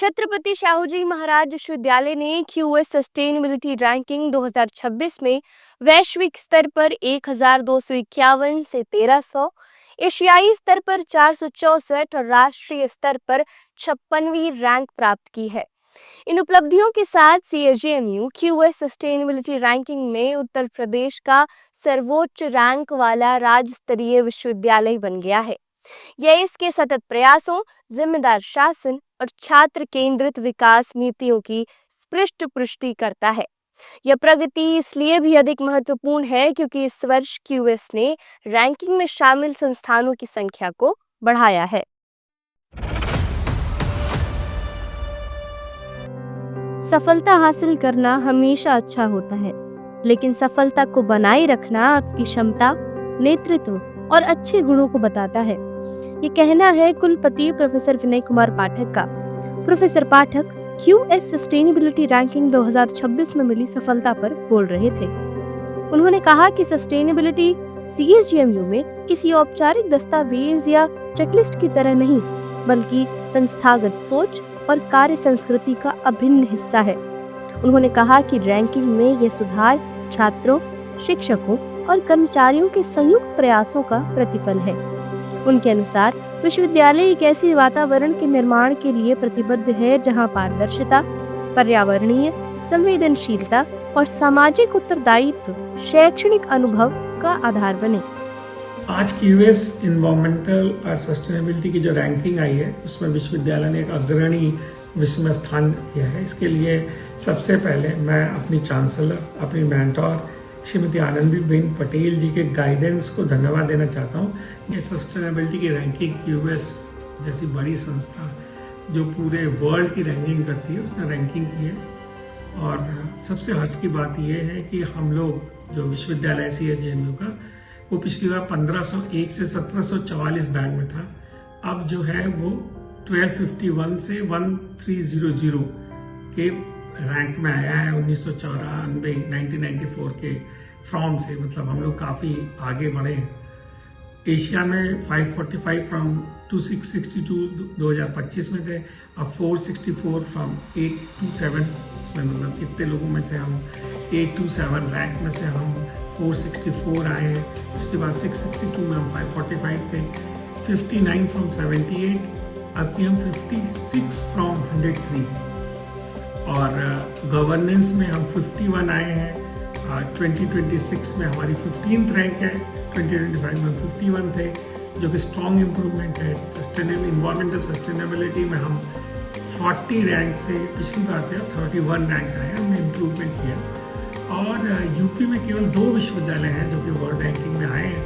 छत्रपति शाहूजी महाराज विश्वविद्यालय ने QS sustainability ranking 2026 में वैश्विक स्तर पर 1251 से 1300, एशियाई स्तर पर 464 और राष्ट्रीय स्तर पर 56वीं रैंक प्राप्त की है। इन उपलब्धियों के साथ सीएजीएमयू क्यूएस सस्टेनेबिलिटी रैंकिंग में उत्तर प्रदेश का सर्वोच्च रैंक वाला राज्य स्तरीय विश्वविद्यालय बन गया है। यह इसके सतत प्रयासों, जिम्मेदार शासन और छात्र केंद्रित विकास नीतियों की स्पष्ट पुष्टि करता है। यह प्रगति इसलिए भी अधिक महत्वपूर्ण है क्योंकि इस वर्ष क्यूएस ने रैंकिंग में शामिल संस्थानों की संख्या को बढ़ाया है। सफलता हासिल करना हमेशा अच्छा होता है, लेकिन सफलता को बनाए रखना आपकी क्षमता, नेतृत्व और अच्छे गुणों को बताता है। ये कहना है कुलपति प्रोफेसर विनय कुमार पाठक का। प्रोफेसर पाठक क्यूएस सस्टेनेबिलिटी रैंकिंग 2026 में मिली सफलता पर बोल रहे थे। उन्होंने कहा कि सस्टेनेबिलिटी सीएजीएमयू में किसी औपचारिक दस्तावेज या चेकलिस्ट की तरह नहीं, बल्कि संस्थागत सोच और कार्य संस्कृति का अभिन्न हिस्सा है। उन्होंने कहा कि रैंकिंग में यह सुधार छात्रों, शिक्षकों और कर्मचारियों के संयुक्त प्रयासों का प्रतिफल है। उनके अनुसार विश्वविद्यालय एक ऐसे वातावरण के निर्माण के लिए प्रतिबद्ध है जहां पारदर्शिता, पर्यावरणीय संवेदनशीलता और सामाजिक उत्तरदायित्व शैक्षणिक अनुभव का आधार बने। आज की यूएस इन्वायरमेंटल और सस्टेनेबिलिटी की जो रैंकिंग आई है, उसमें विश्वविद्यालय ने एक अग्रणी विश्व में स्थान दिया है। इसके लिए सबसे पहले मैं अपनी चांसलर, अपनी मेंटोर श्रीमती आनंदीबेन पटेल जी के गाइडेंस को धन्यवाद देना चाहता हूँ। ये सस्टेनेबिलिटी की रैंकिंग यूएस जैसी बड़ी संस्था जो पूरे वर्ल्ड की रैंकिंग करती है, उसने रैंकिंग की है। और सबसे हर्ष की बात यह है कि हम लोग जो विश्वविद्यालय सीएजीएमयू का, वो पिछली बार 1501 से 1744 बैंड में था। अब जो है वो 1251 से 1300 के रैंक में आया है। 1994 के फ्रॉम से, मतलब हम लोग काफ़ी आगे बढ़े हैं। एशिया में 545 फ्रॉम 2662 2025 में थे, अब 464 फ्रॉम 827 उसमें, मतलब कितने लोगों में से हम 827 रैंक में से हम 464 आए हैं। उसके बाद 662 में हम 545 थे, 59 फ्रॉम 78, अब की हम 56 फ्रॉम 103। और गवर्नेंस में हम 51 आए हैं। 2026 में हमारी 15th रैंक है, 2025 में 51 थे, जो कि स्ट्रॉन्ग इम्प्रूवमेंट है। सस्टेनेबल इन्वायरमेंटल सस्टेनेबिलिटी में हम 40 रैंक से पिछली बार थे 31 रैंक आए, हमने इम्प्रूवमेंट किया। और यूपी में केवल 2 विश्वविद्यालय हैं जो कि वर्ल्ड रैंकिंग में आए हैं,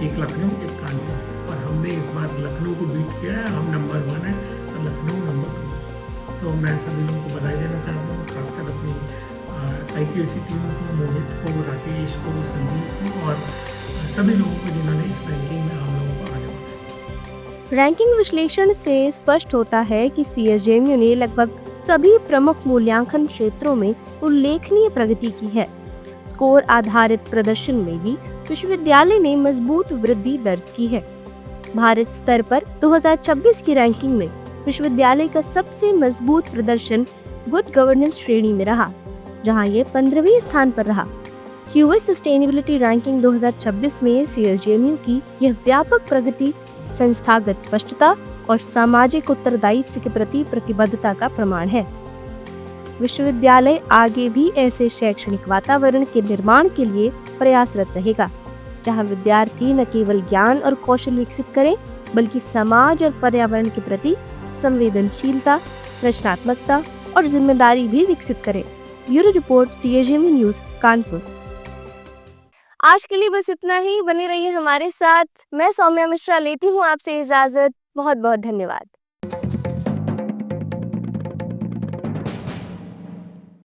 एक लखनऊ, एक कानपुर, और हमने इस बार लखनऊ को बीट किया है। हम नंबर 1 है और लखनऊ नंबर 2। तो मैं सभी लोगों को बधाई देना चाहता हूँ, खासकर अपनी आईक्यूएसी टीम को, मोहित को, राकेश को, संदीप को और सभी लोगों को जिन्होंने इस रैंकिंग में हम लोगों को आगे बढ़ाया। रैंकिंग विश्लेषण से स्पष्ट होता है कि सीएजीएमयू ने लगभग सभी प्रमुख मूल्यांकन क्षेत्रों में उल्लेखनीय प्रगति की है। स्कोर आधारित प्रदर्शन में भी विश्वविद्यालय ने मजबूत वृद्धि दर्ज की है। भारत स्तर पर 2026 की रैंकिंग में विश्वविद्यालय का सबसे मजबूत प्रदर्शन गुड गवर्नेंस श्रेणी में रहा, जहां ये 15वें स्थान पर रहा। क्यूएस सस्टेनेबिलिटी रैंकिंग 2026 में सीएजीएमयू की यह व्यापक प्रगति संस्थागत स्पष्टता और सामाजिक उत्तरदायित्व के प्रति प्रतिबद्धता का प्रमाण है। विश्वविद्यालय आगे भी ऐसे शैक्षणिक वातावरण के निर्माण के लिए प्रयासरत रहेगा, जहां विद्यार्थी न केवल ज्ञान और कौशल विकसित करें, बल्कि समाज और पर्यावरण के प्रति संवेदनशीलता, रचनात्मकता और जिम्मेदारी भी विकसित करें। Bureau report, CAGMU news, Kanpur. आज के लिए बस इतना ही। बने रहिए हमारे साथ। मैं सौम्या मिश्रा लेती हूँ आपसे इजाजत। बहुत बहुत धन्यवाद।